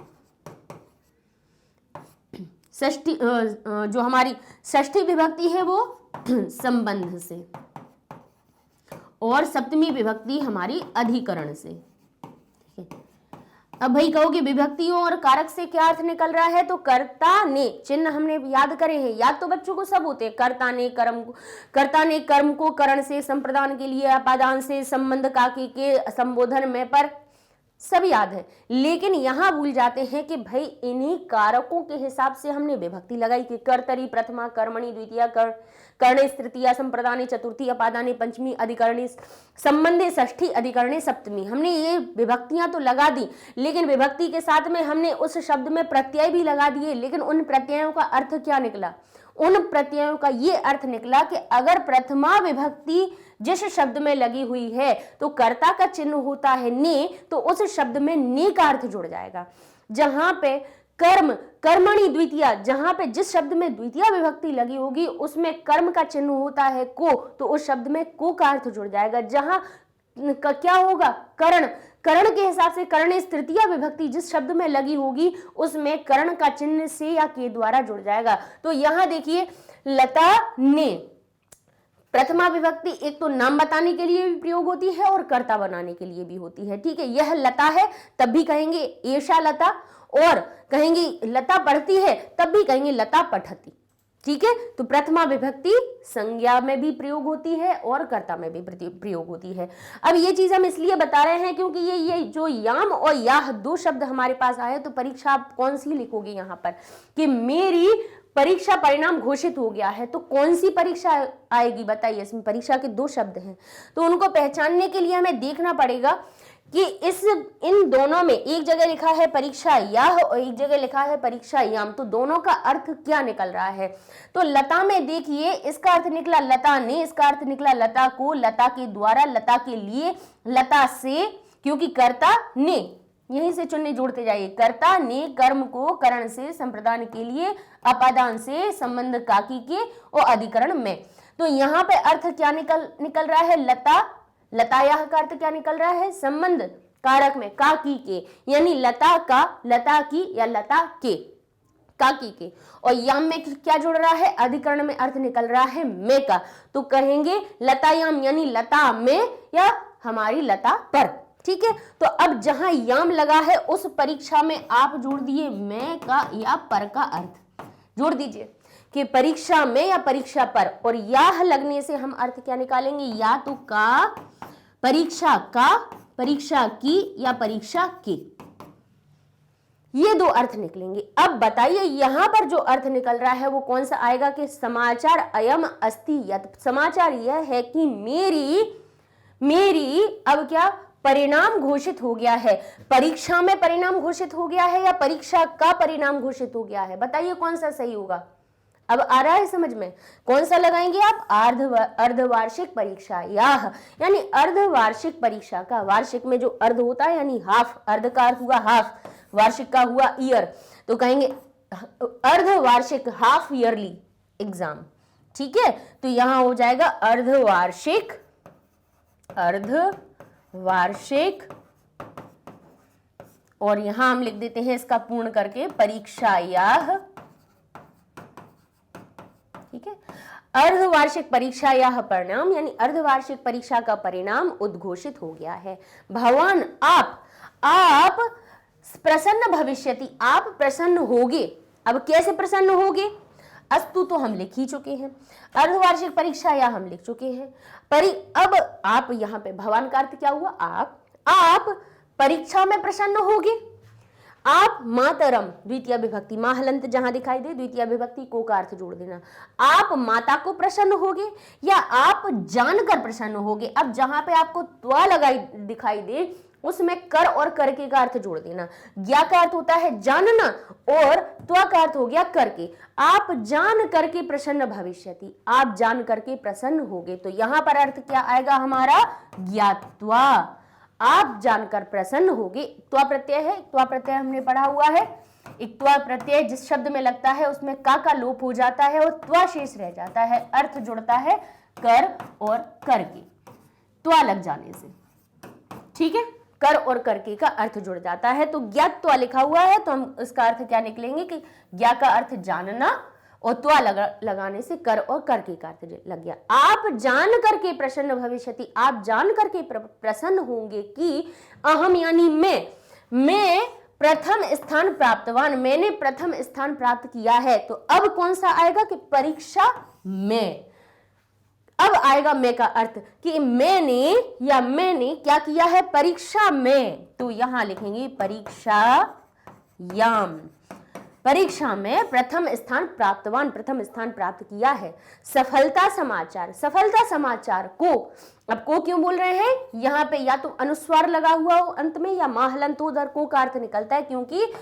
षष्ठी जो हमारी षष्ठी विभक्ति है वो संबंध से, और सप्तमी विभक्ति हमारी अधिकरण से। अब भाई कहोगे विभक्तियों और कारक से क्या अर्थ निकल रहा है, तो कर्ता ने, चिन्ह हमने याद करे हैं, याद तो बच्चों को सब होते हैं, कर्ता ने कर्म को करण से, संप्रदान के लिए अपादान से, संबंध काकी के संबोधन में पर, सब याद है, लेकिन यहां भूल जाते हैं कि भाई इन्हीं कारकों के हिसाब से हमने विभक्ति लगाई कि कर्तरी प्रथमा, कर्मणि द्वितीया, कर्णे तृतीया, संप्रदाने चतुर्थी, अपादाने पंचमी, अधिकरणे संबंधे षष्ठी, अधिकरणे सप्तमी। हमने ये विभक्तियां तो लगा दी, लेकिन विभक्ति के साथ में हमने उस शब्द में प्रत्यय भी लगा दिए। लेकिन उन प्रत्ययों का अर्थ क्या निकला? उन प्रत्ययों का ये अर्थ निकला कि अगर प्रथमा विभक्ति जिस शब्द में लगी हुई है तो कर्ता का चिन्ह होता है ने, तो उस शब्द में ने का अर्थ जुड़ जाएगा। जहां पे कर्म, कर्मणि द्वितीया, जहां पे जिस शब्द में द्वितीय विभक्ति लगी होगी उसमें कर्म का चिन्ह होता है को, तो उस शब्द में को का अर्थ जुड़ जाएगा। जहां क्या होगा? कर्ण, कर्ण के हिसाब से कर्णे तृतीय विभक्ति जिस शब्द में लगी होगी उसमें कर्ण का चिन्ह से या के द्वारा जुड़ जाएगा। तो यहां देखिए लता ने, प्रथमा विभक्ति एक तो नाम बताने के लिए भी प्रयोग होती है और कर्ता बनाने के लिए भी होती है। ठीक है, यह लता है तब भी कहेंगे एषा लता, और कहेंगे लता पढ़ती है तब भी कहेंगे लता पठती। ठीक है, तो प्रथमा विभक्ति संज्ञा में भी प्रयोग होती है और कर्ता में भी प्रयोग होती है। अब ये चीज हम इसलिए बता रहे हैं क्योंकि ये जो याम और याह दो शब्द हमारे पास आए, तो परीक्षा आप कौन सी लिखोगे यहाँ पर कि मेरी परीक्षा परिणाम घोषित हो गया है, तो कौन सी परीक्षा आएगी बताइए। इसमें परीक्षा के दो शब्द हैं, तो उनको पहचानने के लिए हमें देखना पड़ेगा कि इन दोनों में एक जगह लिखा है परीक्षा याह और एक जगह लिखा है परीक्षा याम, तो दोनों का अर्थ क्या निकल रहा है। तो लता में देखिए इसका अर्थ निकला लता ने, इसका अर्थ निकला लता को, लता के द्वारा, लता के लिए, लता से, क्योंकि कर्ता ने, यहीं से चुन्नी जोड़ते जाइए, कर्ता ने कर्म को करण से, संप्रदान के लिए, अपादान से, संबंध काकी के और अधिकरण में। तो यहाँ पे अर्थ क्या निकल रहा है? लता, लतायाह का अर्थ क्या निकल रहा है? संबंध कारक में काकी के, यानी लता का, लता की या लता के, काकी के। और याम में क्या जुड़ रहा है? अधिकरण में अर्थ निकल रहा है में का, तो कहेंगे लतायाम यानी लता में या हमारी लता पर। ठीक है, तो अब जहां याम लगा है उस परीक्षा में आप जोड़ दिए में का या पर का अर्थ जोड़ दीजिए कि परीक्षा में या परीक्षा पर, और याह लगने से हम अर्थ क्या निकालेंगे? या तो का, परीक्षा का, परीक्षा की या परीक्षा के, ये दो अर्थ निकलेंगे। अब बताइए यहां पर जो अर्थ निकल रहा है वो कौन सा आएगा कि समाचार अयम अस्ति यत्, समाचार यह है कि मेरी अब क्या परिणाम घोषित हो गया है। परीक्षा में परिणाम घोषित हो गया है या परीक्षा का परिणाम घोषित हो गया है? बताइए कौन सा सही होगा। अब आ रहा है समझ में? कौन सा लगाएंगे आप? अर्धवार्षिक परीक्षा याह, यानी अर्धवार्षिक परीक्षा का, वार्षिक में जो अर्ध होता है यानी हाफ, अर्ध का अर्थ हुआ हाफ, वार्षिक का हुआ ईयर, तो कहेंगे अर्धवार्षिक, हाफ ईयरली एग्जाम। ठीक है, तो यहां हो जाएगा अर्धवार्षिक, अर्धवार्षिक, और यहां हम लिख देते हैं इसका पूर्ण करके परीक्षा याह। ठीक है, अर्धवार्षिक परीक्षा या परिणाम, यानी अर्धवार्षिक परीक्षा का परिणाम उद्घोषित हो गया है। भगवान आप प्रसन्न भविष्यति, आप प्रसन्न होगे। अब कैसे प्रसन्न होगे? अस्तु तो हम लिख ही चुके हैं, अर्धवार्षिक परीक्षा या हम लिख चुके हैं, अब आप यहाँ पे भगवान का अर्थ क्या हुआ? आप परीक्षा में प्रसन्न होगे। आप मातरम, द्वितीय विभक्ति, मां हलंत जहां दिखाई दे द्वितीय विभक्ति को का अर्थ जोड़ देना। आप माता को प्रसन्न होगे या आप जानकर प्रसन्न होगे। अब जहां पे आपको त्वा लगाई दिखाई दे उसमें कर और करके का अर्थ जोड़ देना। ज्ञा का अर्थ होता है जानना और त्वा का अर्थ हो गया करके। आप जान करके प्रसन्न भविष्यति, आप जान करके प्रसन्न होगे। तो यहां पर अर्थ क्या आएगा हमारा? ज्ञात्वा, आप जानकर प्रसन्न होगे। त्वा प्रत्यय है, त्वा प्रत्यय हमने पढ़ा हुआ है। एक त्वा प्रत्यय जिस शब्द में लगता है उसमें का लोप हो जाता है और त्वा शेष रह जाता है, अर्थ जुड़ता है कर और करके, त्वा लग जाने से। ठीक है, कर और करके का अर्थ जुड़ जाता है। तो ज्ञात्वा लिखा हुआ है तो हम इसका अर्थ क्या निकलेंगे कि ज्ञा का अर्थ जानना और त्वा लगाने से कर और करके का अर्थ लग गया। आप जान करके प्रसन्न भविष्यति, आप जान करके प्रसन्न होंगे कि अहम यानी मैं प्रथम स्थान प्राप्तवान, मैंने प्रथम स्थान प्राप्त किया है। तो अब कौन सा आएगा कि परीक्षा में, अब आएगा मैं का अर्थ कि मैंने या मैंने क्या किया है परीक्षा में, तो यहां लिखेंगे परीक्षायाम, परीक्षा में प्रथम स्थान प्राप्तवान, प्रथम स्थान प्राप्त किया है। सफलता समाचार, सफलता समाचार को, अब को क्यों बोल रहे हैं, यहां पे या तो अनुस्वार लगा हुआ हो अंत में या माहलंत हो, उधर को का अर्थ निकलता है, क्योंकि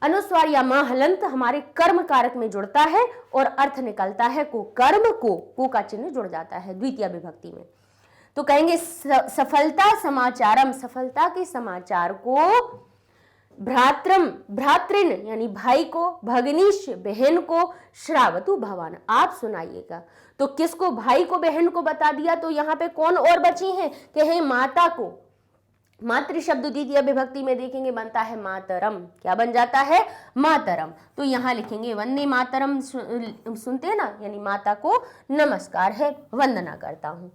अनुस्वार या माहलंत हमारे कर्म कारक में जुड़ता है और अर्थ निकलता है को, कर्म को का चिन्ह जुड़ जाता है द्वितीय विभक्ति में। तो कहेंगे सफलता समाचारम, सफलता के समाचार को, भ्रात्रम, भ्रातृन यानी भाई को, भगनीश बहन को, श्रावतु भवान आप सुनाइएगा। तो किसको, भाई को बहन को बता दिया, तो यहाँ पे कौन और बची हैं, कहें माता को। मातृ शब्द द्वितीय विभक्ति में देखेंगे बनता है मातरम, क्या बन जाता है मातरम। तो यहाँ लिखेंगे वंदे मातरम, सुनते हैं ना, यानी माता को नमस्कार है, वंदना करता हूं।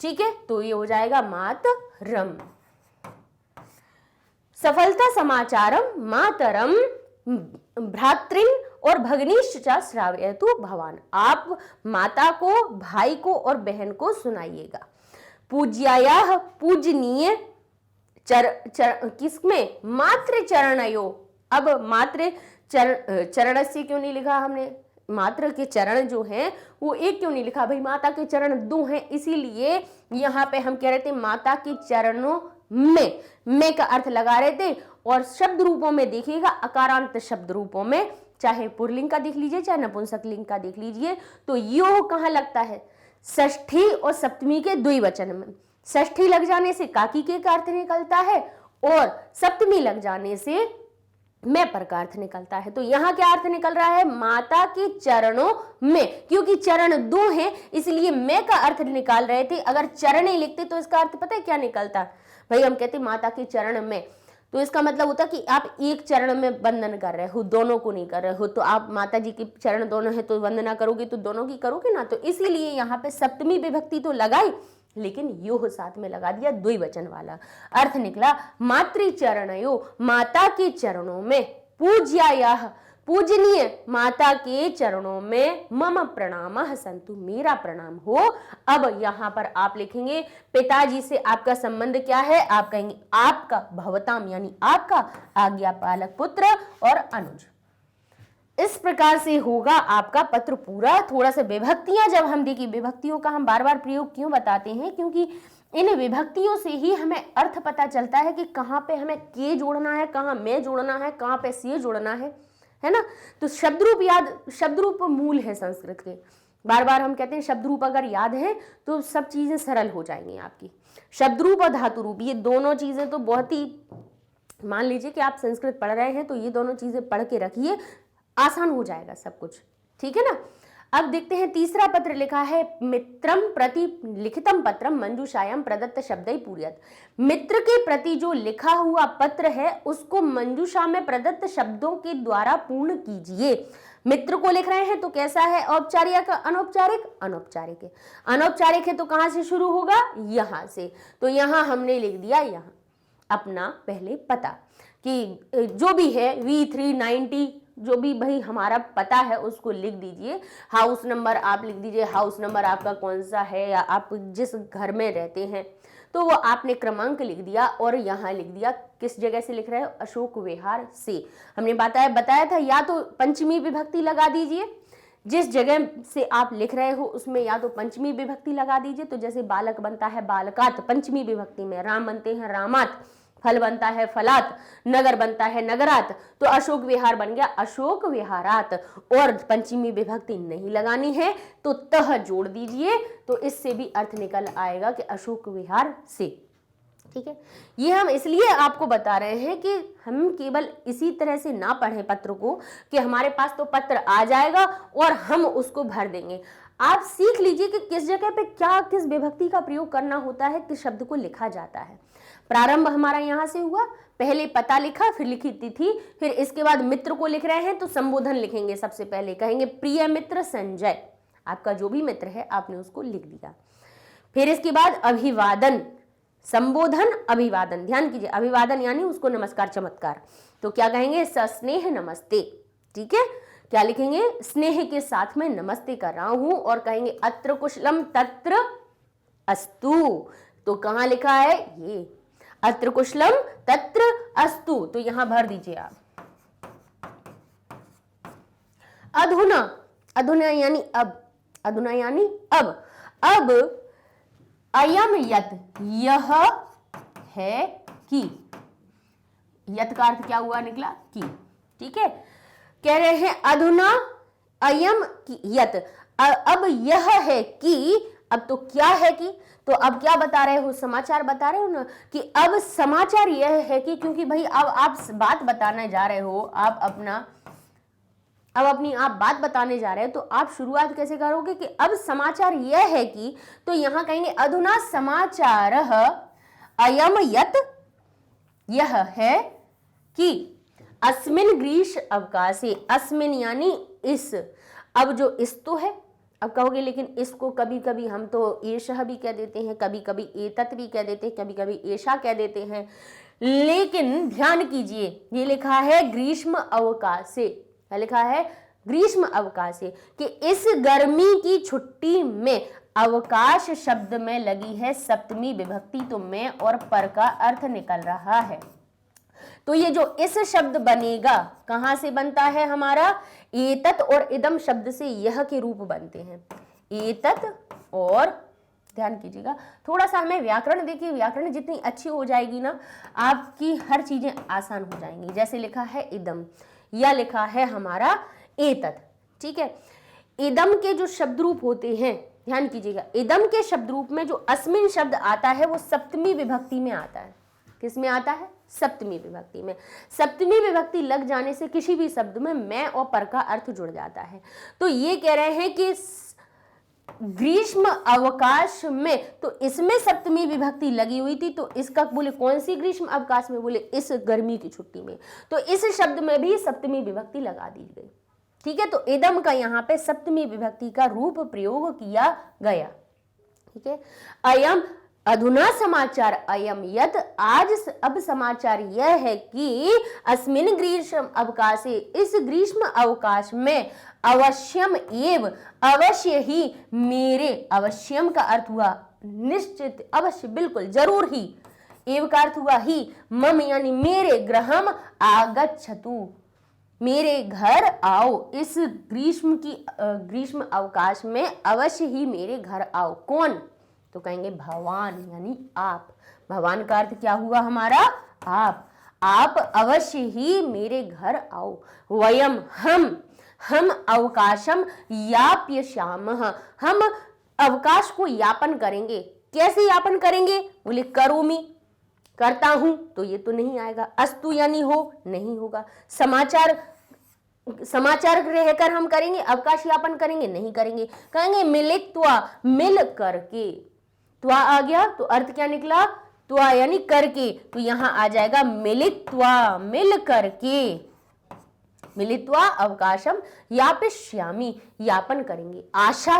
ठीक है, तो ये हो जाएगा मातरम। सफलता समाचारम मातरम भ्रातृन और भगनीश्च श्रावयतु भवान, आप माता को, भाई को और बहन को सुनाइएगा। पूज्यायाः, पूजनीय, किसमें, मातृ चरणयो। अब मातृ चरण से क्यों नहीं लिखा हमने, मातृ के चरण जो हैं वो एक क्यों नहीं लिखा, भाई माता के चरण दो हैं, इसीलिए यहाँ पे हम कह रहे थे माता के चरणों में का अर्थ लगा रहे थे। और शब्द रूपों में देखिएगा, अकारांत शब्द रूपों में, चाहे पुल्लिंग का देख लीजिए चाहे नपुंसकलिंग का देख लीजिए, तो यो कहाँ लगता है, षष्ठी और सप्तमी के द्विवचन में। षष्ठी लग जाने से काकी के का अर्थ निकलता है और सप्तमी लग जाने से मैं पर का अर्थ निकलता है। तो यहाँ क्या अर्थ निकल रहा है, माता के चरणों में, क्योंकि चरण दो हैं इसलिए मैं का अर्थ निकाल रहे थे। अगर चरणे लिखते तो इसका अर्थ पता है क्या निकलता, भाई हम कहते माता के चरण में, तो इसका मतलब होता कि आप एक चरण में वंदन कर रहे हो, दोनों को नहीं कर रहे हो। तो आप माता जी के चरण दोनों है तो वंदना करोगे तो दोनों की करोगे ना, तो इसीलिए यहाँ पे सप्तमी विभक्ति तो लगाई लेकिन यो साथ में लगा दिया द्विवचन वाला। अर्थ निकला मातृ चरणयो, माता के चरणों में, पूज्यायाः, पूजनीय माता के चरणों में, मम प्रणामः सन्तु, मेरा प्रणाम हो। अब यहाँ पर आप लिखेंगे पिताजी से आपका संबंध क्या है, आप कहेंगे आपका, भवताम यानी आपका, आज्ञा पालक पुत्र और अनुज। इस प्रकार से होगा आपका पत्र पूरा। थोड़ा सा विभक्तियां जब हम देखिए, विभक्तियों का हम बार बार प्रयोग क्यों बताते हैं, क्योंकि इन विभक्तियों से ही हमें अर्थ पता चलता है कि कहाँ पे हमें के जोड़ना है, कहाँ में जोड़ना है, कहाँ पे से जोड़ना है ना। तो शब्द रूप याद, शब्द रूप मूल है संस्कृत के, बार बार हम कहते हैं शब्द रूप अगर याद है तो सब चीजें सरल हो जाएंगी आपकी। शब्द रूप और धातु रूप ये दोनों चीजें तो बहुत ही, मान लीजिए कि आप संस्कृत पढ़ रहे हैं तो ये दोनों चीजें पढ़ के रखिए, आसान हो जाएगा सब कुछ, ठीक है ना। अब देखते हैं तीसरा पत्र लिखा है, मित्रम प्रति लिखितम पत्रम मंजूषायाम प्रदत्त शब्दै पूर्यत। मित्र के प्रति जो लिखा हुआ पत्र है उसको मंजूषा में प्रदत्त शब्दों के द्वारा पूर्ण कीजिए। मित्र को लिख रहे हैं तो कैसा है, औपचारिक का अनौपचारिक, अनौपचारिक है। अनौपचारिक है तो कहां से शुरू होगा, यहां से। तो यहां हमने लिख दिया यहां अपना पहले पता कि जो भी है V390 जो भी भाई हमारा पता है उसको लिख दीजिए। हाउस नंबर आप लिख दीजिए, हाउस नंबर आपका कौन सा है या आप जिस घर में रहते हैं तो वो आपने क्रमांक लिख दिया और यहाँ लिख दिया किस जगह से लिख रहे हो, अशोक विहार से। हमने बताया था या तो पंचमी विभक्ति लगा दीजिए, जिस जगह से आप लिख रहे हो उसमें या तो पंचमी विभक्ति लगा दीजिए। तो जैसे बालक बनता है बालकात पंचमी विभक्ति में, राम बनते हैं रामात, फल बनता है फलात, नगर बनता है नगरात, तो अशोक विहार बन गया अशोक विहारात। और पंचमी विभक्ति नहीं लगानी है तो तह जोड़ दीजिए, तो इससे भी अर्थ निकल आएगा कि अशोक विहार से। ठीक है, ये हम इसलिए आपको बता रहे हैं कि हम केवल इसी तरह से ना पढ़ें पत्र को कि हमारे पास तो पत्र आ जाएगा और हम उसको भर देंगे। आप सीख लीजिए कि किस जगह पे क्या, किस विभक्ति का प्रयोग करना होता है, किस शब्द को लिखा जाता है। प्रारंभ हमारा यहाँ से हुआ, पहले पता लिखा, फिर लिखी तिथि, फिर इसके बाद मित्र को लिख रहे हैं तो संबोधन लिखेंगे। सबसे पहले कहेंगे प्रिय मित्र संजय, आपका जो भी मित्र है आपने उसको लिख दिया। फिर इसके बाद अभिवादन, संबोधन अभिवादन, ध्यान कीजिए अभिवादन यानी उसको नमस्कार चमत्कार, तो क्या कहेंगे सस्नेह नमस्ते। ठीक है, क्या लिखेंगे, स्नेह के साथ में नमस्ते कर रहा हूं और कहेंगे अत्र कुशलम तत्र अस्तु। तो कहां लिखा है ये, अत्र कुशलम तत्र अस्तु, तो यहां भर दीजिए आप। अधुना, अधुना यानी अब, अधुना यानी अब, अब अयम यत, यह है कि, यत का अर्थ क्या हुआ, निकला कि। ठीक है, कह रहे हैं अधुना अयम की यत, अब यह है कि, अब तो क्या है कि, तो अब क्या बता रहे हो, समाचार बता रहे हो ना, कि अब समाचार यह है कि, क्योंकि भाई अब आप बात बताने जा रहे हो, आप अपना अब अपनी आप बात बताने जा रहे हैं, तो आप शुरुआत कैसे करोगे कि अब समाचार यह है कि, तो यहां कहेंगे अधुना समाचारः अयम यत, यह है कि अस्मिन ग्रीष्म अवकाशे, अस्मिन यानी इस, अब जो इस तो है, अब कहोगे लेकिन इसको कभी कभी हम तो एषः भी कह देते हैं, कभी कभी एतत् भी कह देते हैं, कभी कभी एषा कह देते हैं, लेकिन ध्यान कीजिए ये लिखा है ग्रीष्म अवकाशे, क्या लिखा है, ग्रीष्म अवकाशे, कि इस गर्मी की छुट्टी में अवकाश शब्द में लगी है सप्तमी विभक्ति, तो में और पर का अर्थ निकल रहा है। तो ये जो इस शब्द बनेगा कहां से बनता है हमारा, एतत् और इदम शब्द से यह के रूप बनते हैं, एतत् और, ध्यान कीजिएगा थोड़ा सा हमें व्याकरण देखिए, व्याकरण जितनी अच्छी हो जाएगी ना आपकी हर चीजें आसान हो जाएंगी। जैसे लिखा है इदम या लिखा है हमारा एतत्, ठीक है, इदम के जो शब्द रूप होते हैं, ध्यान कीजिएगा, इदम के शब्द रूप में जो अस्मिन शब्द आता है वो सप्तमी विभक्ति में आता है। किस में आता है, सप्तमी विभक्ति में। सप्तमी विभक्ति लग जाने से किसी भी शब्द में मैं और पर का अर्थ जुड़ जाता है। तो ये कह रहे हैं कि ग्रीष्म अवकाश में, तो इसमें सप्तमी विभक्ति लगी हुई थी, तो इसका बोले कौन सी ग्रीष्म अवकाश में, बोले इस गर्मी की छुट्टी में, तो इस शब्द में भी सप्तमी विभक्ति लगा दी गई। ठीक है, तो इदम का यहाँ पे सप्तमी विभक्ति का रूप प्रयोग किया गया। ठीक है, अयम, अधुना समाचार अयम यत, आज अब समाचार यह है कि अस्मिन ग्रीष्म अवकाशे, इस ग्रीष्म अवकाश में अवश्यम एव, अवश्य ही मेरे, अवश्यम का अर्थ हुआ निश्चित, अवश्य, बिल्कुल, जरूर ही, एव का अर्थ हुआ ही, मम यानी मेरे, गृहम आगच्छतु, मेरे घर आओ, इस ग्रीष्म अवकाश में अवश्य ही मेरे घर आओ। कौन, तो कहेंगे भगवान यानी आप। भगवान का अर्थ क्या हुआ हमारा, आप अवश्य ही मेरे घर आओ। वयम, हम अवकाशम याप्यश्यामः, हम अवकाश को यापन करेंगे। कैसे यापन करेंगे, बोले करोमि, करता हूं, तो ये तो नहीं आएगा। अस्तु यानी हो, नहीं होगा। समाचार रहकर हम करेंगे, अवकाश यापन करेंगे, नहीं करेंगे। कहेंगे मिलित्वा, मिल करके, त्वा आ गया तो अर्थ क्या निकला, त्वा यानी करके, तो यहां आ जाएगा मिलित्वा, मिल करके, मिलित्वा अवकाशम यापयिष्यामि, यापन करेंगे। आशा,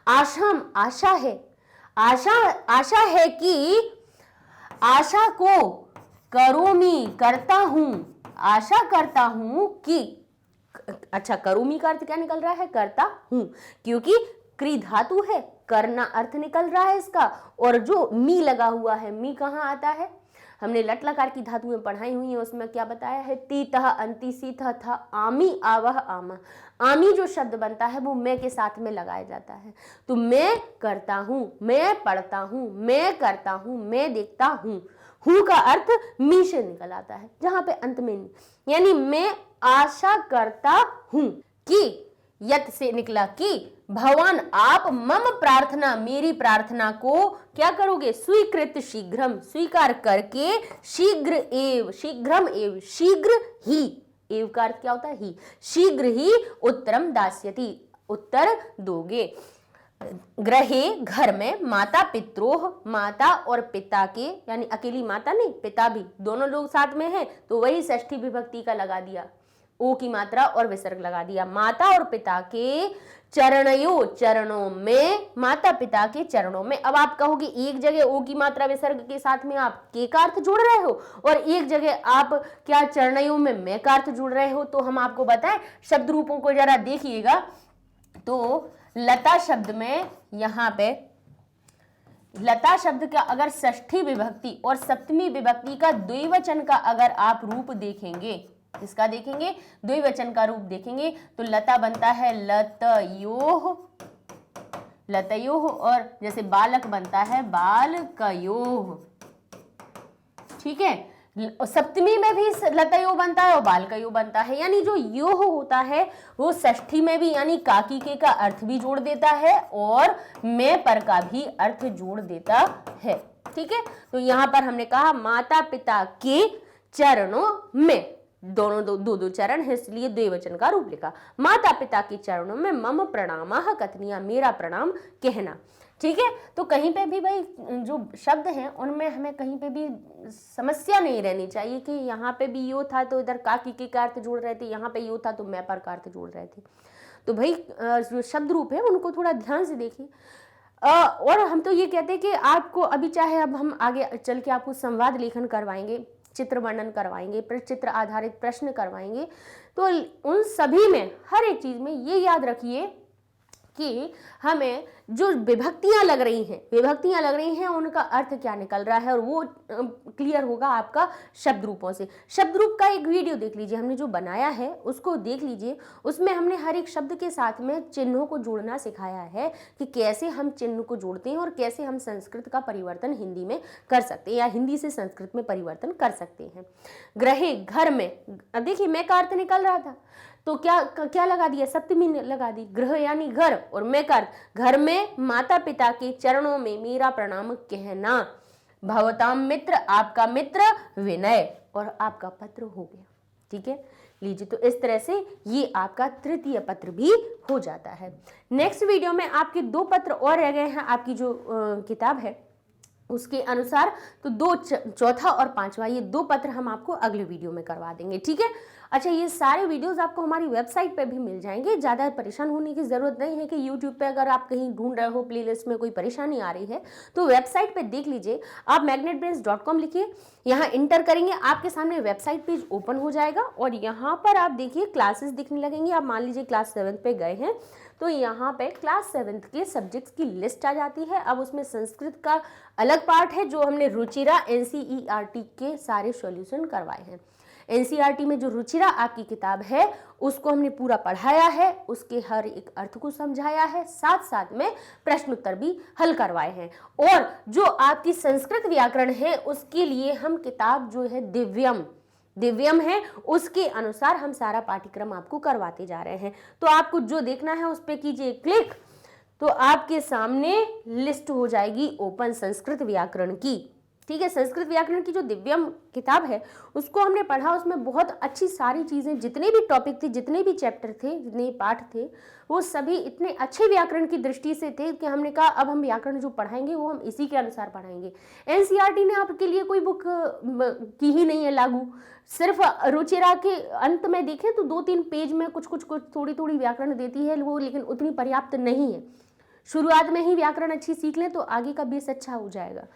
आशा है, आशा है कि, आशा को करोमि, करता हूं, आशा करता हूं कि, अच्छा करोमि का अर्थ क्या निकल रहा है, करता हूं, क्योंकि क्री धातु है, करना अर्थ निकल रहा है इसका, और जो मी लगा हुआ है, मी कहाँ आता है, हमने लट लकार की धातुएं पढ़ाई हुई हैं, उसमें क्या बताया है, तीतः अंति सीतः था आमी आवह आमा, आमी जो शब्द बनता है वो मैं के साथ में लगाया जाता है। तो मैं करता हूं, मैं पढ़ता हूं, मैं करता हूं, मैं देखता हूं, हूं का अर्थ मी से निकल आता है, जहां पे अंत में नहीं, यानी मैं आशा करता हूं कि, यत से निकला कि, भगवान आप मम प्रार्थना, मेरी प्रार्थना को क्या करोगे, स्वीकृत शीघ्रम, स्वीकार करके, शीघ्रम एव, शीघ्र ही, एव का अर्थ क्या होता है, ही, शीघ्र ही उत्तरम दास्यति, उत्तर दोगे। ग्रहे, घर में, माता पित्रोह, माता और पिता के, यानी अकेली माता नहीं, पिता भी, दोनों लोग साथ में हैं, तो वही षष्ठी विभक्ति का लगा दिया। ओ की मात्रा और विसर्ग लगा दिया। माता और पिता के चरणों में, माता पिता के चरणों में। अब आप कहोगे एक जगह ओ की मात्रा विसर्ग के साथ में आप के का अर्थ जोड़ रहे हो और एक जगह आप क्या चरणों में मैं का अर्थ जोड़ रहे हो। तो हम आपको बताएं, शब्द रूपों को जरा देखिएगा। तो लता शब्द में यहां पे लता शब्द का अगर षष्ठी विभक्ति और सप्तमी विभक्ति का द्विवचन का अगर आप रूप देखेंगे, इसका देखेंगे द्विवचन का रूप देखेंगे, तो लता बनता है लतयोः, लतयोः, और जैसे बालक बनता है बालकयोः। ठीक है, सप्तमी में भी लतयो बनता है और बालकयो बनता है, यानी जो योह होता है वो षष्ठी में भी यानी काकी के का अर्थ भी जोड़ देता है और मैं पर का भी अर्थ जोड़ देता है। ठीक है, तो यहां पर हमने कहा माता पिता के चरणों में, दोनों दो चरण है इसलिए द्विवचन का रूप लिखा। माता पिता के चरणों में मम प्रणामः कथनिया, मेरा प्रणाम कहना। ठीक है, तो कहीं पे भी भाई जो शब्द हैं उनमें हमें कहीं पे भी समस्या नहीं रहनी चाहिए कि यहाँ पे भी यो था तो इधर काकी के का अर्थ जोड़ रहे थे, यहाँ पे यो था तो मैं पर का अर्थ जोड़ रहे थे। तो भाई जो शब्द रूप है उनको थोड़ा ध्यान से देखिए। और हम तो ये कहते हैं कि आपको अभी चाहे अब हम आगे चल के आपको संवाद लेखन करवाएंगे, चित्र वर्णन करवाएंगे, चित्र आधारित प्रश्न करवाएंगे, तो उन सभी में हर एक चीज में ये याद रखिए कि हमें जो विभक्तियां लग रही हैं उनका अर्थ क्या निकल रहा है, और वो क्लियर होगा आपका शब्द रूपों से। शब्द रूप का एक वीडियो देख लीजिए, हमने जो बनाया है उसको देख लीजिए, उसमें हमने हर एक शब्द के साथ में चिन्हों को जोड़ना सिखाया है कि कैसे हम चिन्ह को जोड़ते हैं और कैसे हम संस्कृत का परिवर्तन हिंदी में कर सकते हैं या हिंदी से संस्कृत में परिवर्तन कर सकते हैं। ग्रहे, घर में, देखिए मैं का अर्थ निकल रहा था तो क्या लगा दिया, सप्तमी ने लगा दी, गृह यानी घर, और मैं कर घर में माता पिता के चरणों में मेरा प्रणाम कहना। भवताम मित्र, आपका मित्र, विनय, और आपका पत्र हो गया। ठीक है, लीजिए, तो इस तरह से ये आपका तृतीय पत्र भी हो जाता है। नेक्स्ट वीडियो में आपके 2 पत्र और रह गए हैं, आपकी जो किताब है उसके अनुसार, तो 2 चौथा और 5वां ये 2 पत्र हम आपको अगले वीडियो में करवा देंगे। ठीक है, अच्छा, ये सारे वीडियोस आपको हमारी वेबसाइट पे भी मिल जाएंगे, ज़्यादा परेशान होने की ज़रूरत नहीं है कि यूट्यूब पे अगर आप कहीं ढूंढ रहे हो प्लेलिस्ट में कोई परेशानी आ रही है तो वेबसाइट पे देख लीजिए। आप magnetbrains.com लिखिए, यहाँ इंटर करेंगे, आपके सामने वेबसाइट पेज ओपन हो जाएगा और यहाँ पर आप देखिए क्लासेस दिखने लगेंगी। आप मान लीजिए क्लास 7 पे गए हैं तो यहाँ पे क्लास 7 के सब्जेक्ट्स की लिस्ट आ जाती है। अब उसमें संस्कृत का अलग पार्ट है जो हमने रुचिरा NCERT के सारे सॉल्यूशन करवाए हैं। NCERT में जो रुचिरा आपकी किताब है उसको हमने पूरा पढ़ाया है, उसके हर एक अर्थ को समझाया है, साथ साथ में प्रश्न उत्तर भी हल करवाए हैं। और जो आपकी संस्कृत व्याकरण है उसके लिए हम किताब जो है दिव्यम है, उसके अनुसार हम सारा पाठ्यक्रम आपको करवाते जा रहे हैं। तो आपको जो देखना है उस पर कीजिए क्लिक, तो आपके सामने लिस्ट हो जाएगी ओपन संस्कृत व्याकरण की। ठीक है, संस्कृत व्याकरण की जो दिव्यम किताब है उसको हमने पढ़ा, उसमें बहुत अच्छी सारी चीज़ें, जितने भी टॉपिक थे, जितने भी चैप्टर थे, जितने भी पाठ थे, वो सभी इतने अच्छे व्याकरण की दृष्टि से थे कि हमने कहा अब हम व्याकरण जो पढ़ाएंगे वो हम इसी के अनुसार पढ़ाएंगे। NCERT ने आपके लिए कोई बुक की ही नहीं है लागू, सिर्फ रुचिरा के अंत में देखें तो 2-3 पेज में कुछ थोड़ी व्याकरण देती है वो, लेकिन उतनी पर्याप्त नहीं है। शुरुआत में ही व्याकरण अच्छी सीख लें तो आगे का बेस अच्छा हो जाएगा।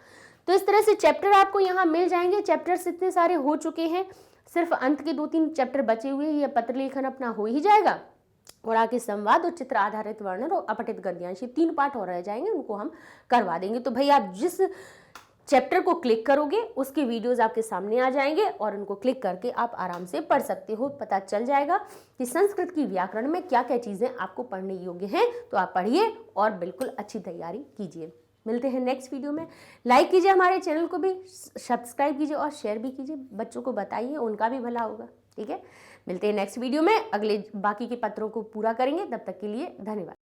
तो इस तरह से चैप्टर आपको यहाँ मिल जाएंगे। चैप्टर्स इतने सारे हो चुके हैं, सिर्फ अंत के 2-3 चैप्टर बचे हुए हैं, ये पत्र लेखन अपना हो ही जाएगा और आगे संवाद और चित्र आधारित वर्णन और अपठित गद्यांश, 3 पाठ और रह जाएंगे, उनको हम करवा देंगे। तो भाई आप जिस चैप्टर को क्लिक करोगे उसके वीडियोस आपके सामने आ जाएंगे और उनको क्लिक करके आप आराम से पढ़ सकते हो। पता चल जाएगा कि संस्कृत की व्याकरण में क्या क्या चीज़ें आपको पढ़ने योग्य हैं, तो आप पढ़िए और बिल्कुल अच्छी तैयारी कीजिए। मिलते हैं नेक्स्ट वीडियो में। लाइक कीजिए, हमारे चैनल को भी सब्सक्राइब कीजिए और शेयर भी कीजिए, बच्चों को बताइए, उनका भी भला होगा। ठीक है, मिलते हैं नेक्स्ट वीडियो में, अगले बाकी के पत्रों को पूरा करेंगे। तब तक के लिए धन्यवाद।